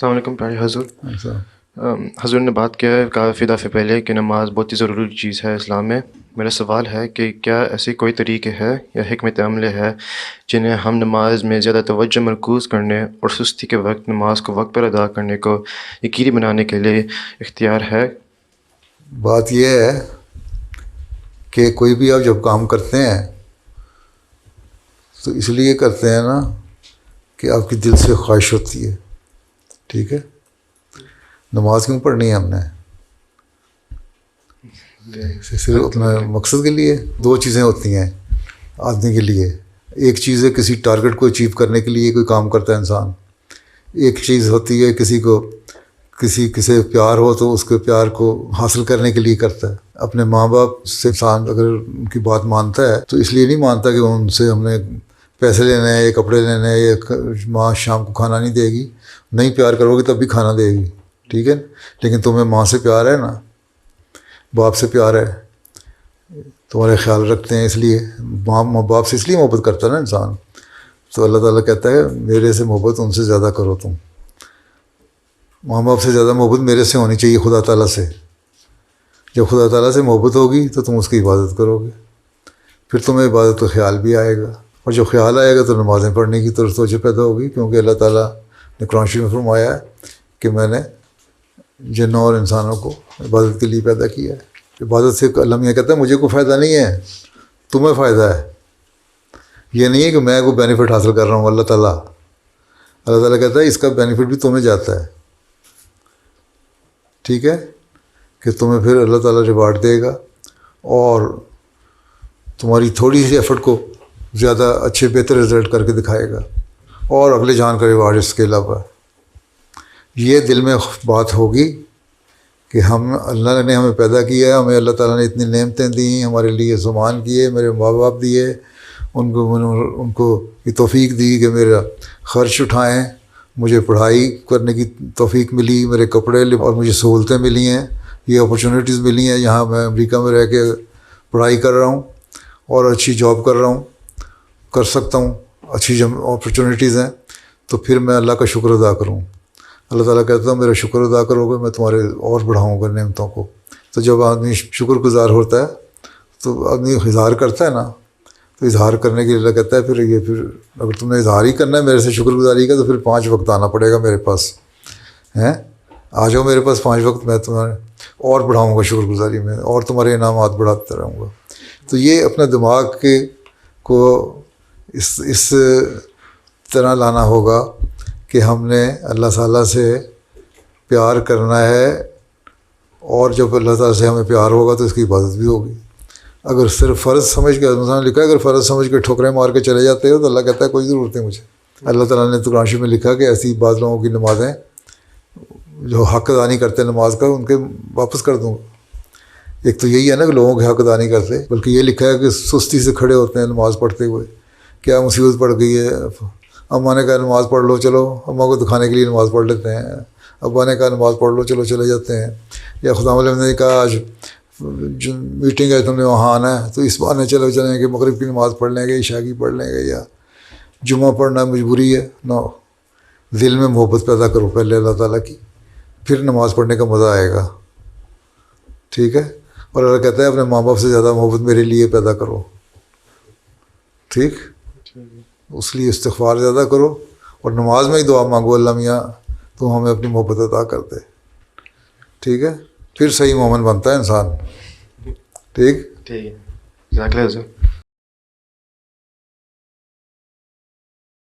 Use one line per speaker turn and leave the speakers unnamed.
السلام علیکم پیارے حضور.
اچھا.
حضور نے بات کیا ہے کافی دفعے پہلے کہ نماز بہت ہی ضروری چیز ہے اسلام میں. میرا سوال ہے کہ کیا ایسی کوئی طریقے ہے یا حکمت عمل ہے جنہیں ہم نماز میں زیادہ توجہ مرکوز کرنے اور سستی کے وقت نماز کو وقت پر ادا کرنے کو یقینی بنانے کے لیے اختیار ہے؟
بات یہ ہے کہ کوئی بھی آپ جب کام کرتے ہیں تو اس لیے کرتے ہیں نا کہ آپ کی دل سے خواہش ہوتی ہے. ٹھیک ہے. نماز کیوں پڑھنی ہے ہم نے؟ صرف اپنا مقصد کے لیے. دو چیزیں ہوتی ہیں آدمی کے لیے. ایک چیز ہے کسی ٹارگٹ کو اچیو کرنے کے لیے کوئی کام کرتا ہے انسان. ایک چیز ہوتی ہے کسی سے پیار ہو تو اس کے پیار کو حاصل کرنے کے لیے کرتا ہے. اپنے ماں باپ سے انسان اگر ان کی بات مانتا ہے تو اس لیے نہیں مانتا کہ ان سے ہم نے پیسے لینے ہیں یا کپڑے لینے ہیں یا ماں شام کو کھانا نہیں دے گی. نہیں پیار کرو گے تب بھی کھانا دے گی. ٹھیک ہے. لیکن تمہیں ماں سے پیار ہے نا, باپ سے پیار ہے, تمہارے خیال رکھتے ہیں, اس لیے ماں باپ سے اس لیے محبت کرتا ہے نا انسان. تو اللہ تعالیٰ کہتا ہے میرے سے محبت ان سے زیادہ کرو. تم ماں باپ سے زیادہ محبت میرے سے ہونی چاہیے, خدا تعالیٰ سے. جب خدا تعالیٰ سے محبت ہوگی تو تم اس کی عبادت کرو گے, پھر تمہیں عبادت کا خیال بھی آئے گا, اور جب خیال آئے گا تو نمازیں پڑھنے کی طرف توجہ پیدا ہوگی. کیونکہ اللہ تعالیٰ نے قرآن شریف میں فرمایا ہے کہ میں نے جنوں اور انسانوں کو عبادت کے لیے پیدا کیا ہے. عبادت سے اللہ میاں کہتا ہے مجھے کوئی فائدہ نہیں ہے, تمہیں فائدہ ہے. یہ نہیں ہے کہ میں کوئی بینیفٹ حاصل کر رہا ہوں. اللہ تعالیٰ کہتا ہے اس کا بینیفٹ بھی تمہیں جاتا ہے. ٹھیک ہے. کہ تمہیں پھر اللہ تعالیٰ ریوارڈ دے گا اور تمہاری تھوڑی سی ایفرٹ کو زیادہ اچھے بہتر رزلٹ کر کے دکھائے گا, اور اگلے جان کا ریوارڈ اس کے علاوہ. یہ دل میں بات ہوگی کہ اللہ نے ہمیں پیدا کیا ہے, ہمیں اللہ تعالیٰ نے اتنی نعمتیں دیں, ہمارے لیے سامان کیے, میرے ماں باپ دیے, ان کو یہ توفیق دی کہ میرا خرچ اٹھائیں, مجھے پڑھائی کرنے کی توفیق ملی, میرے کپڑے اور مجھے سہولتیں ملی ہیں, یہ اپرچونیٹیز ملی ہیں. یہاں میں امریکہ میں رہ کے پڑھائی کر رہا ہوں اور اچھی جاب کر رہا ہوں, کر سکتا ہوں, اچھی اپرچونیٹیز ہیں. تو پھر میں اللہ کا شکر ادا کروں. اللہ تعالیٰ کہتا ہے میرا شکر ادا کرو گے میں تمہارے اور بڑھاؤں گا نعمتوں کو. تو جب آدمی شکر گزار ہوتا ہے تو آدمی اظہار کرتا ہے نا, تو اظہار کرنے کے لیے اللہ کہتا ہے پھر اگر تم نے اظہار ہی کرنا ہے میرے سے شکر گزاری کا تو پھر 5 وقت آنا پڑے گا میرے پاس. آ جاؤ میرے پاس 5 وقت, میں تمہیں اور بڑھاؤں گا شکر گزاری میں, اور تمہارے انعامات بڑھاتا رہوں گا. تو یہ اپنے دماغ کو اس طرح لانا ہوگا کہ ہم نے اللہ تعالیٰ سے پیار کرنا ہے, اور جب اللہ تعالیٰ سے ہمیں پیار ہوگا تو اس کی عبادت بھی ہوگی. اگر صرف فرض سمجھ کے انسان لکھا ہے, اگر فرض سمجھ کے ٹھوکریں مار کے چلے جاتے ہو تو اللہ کہتا ہے کوئی ضرورت نہیں مجھے. اللہ تعالیٰ نے تو قرآن شریف میں لکھا کہ ایسی بعض لوگوں کی نمازیں جو حق ادا نہیں کرتے نماز کا ان کے واپس کر دوں گا. ایک تو یہی ہے نا کہ لوگوں کے حق ادا نہیں کرتے, بلکہ یہ لکھا ہے کہ سستی سے کھڑے ہوتے ہیں نماز پڑھتے ہوئے. کیا مصیبت پڑ گئی ہے, اماں نے کہا نماز پڑھ لو, چلو اماں کو دکھانے کے لیے نماز پڑھ لیتے ہیں. ابا نے کہا نماز پڑھ لو, چلو چلے جاتے ہیں. یا خدا علیہ نے کہا آج میٹنگ ہے تم نے وہاں آنا ہے, تو اس بہانے چلو چلیں گے مغرب کی نماز پڑھ لیں گے, عشاء کی پڑھ لیں گے, یا جمعہ پڑھنا مجبوری ہے. نو, دل میں محبت پیدا کرو پہلے اللہ تعالیٰ کی, پھر نماز پڑھنے کا مزہ آئے گا. ٹھیک ہے. اور اللہ کہتا ہے اپنے ماں باپ سے زیادہ محبت میرے لیے پیدا کرو. ٹھیک. اس لیے استغفار زیادہ کرو, اور نماز میں ہی دعا مانگو اللہ میاں تو ہمیں اپنی محبت عطا کر دے. ٹھیک ہے. پھر صحیح مومن بنتا ہے انسان. ٹھیک.
ٹھیک ہے. جزاک اللہ.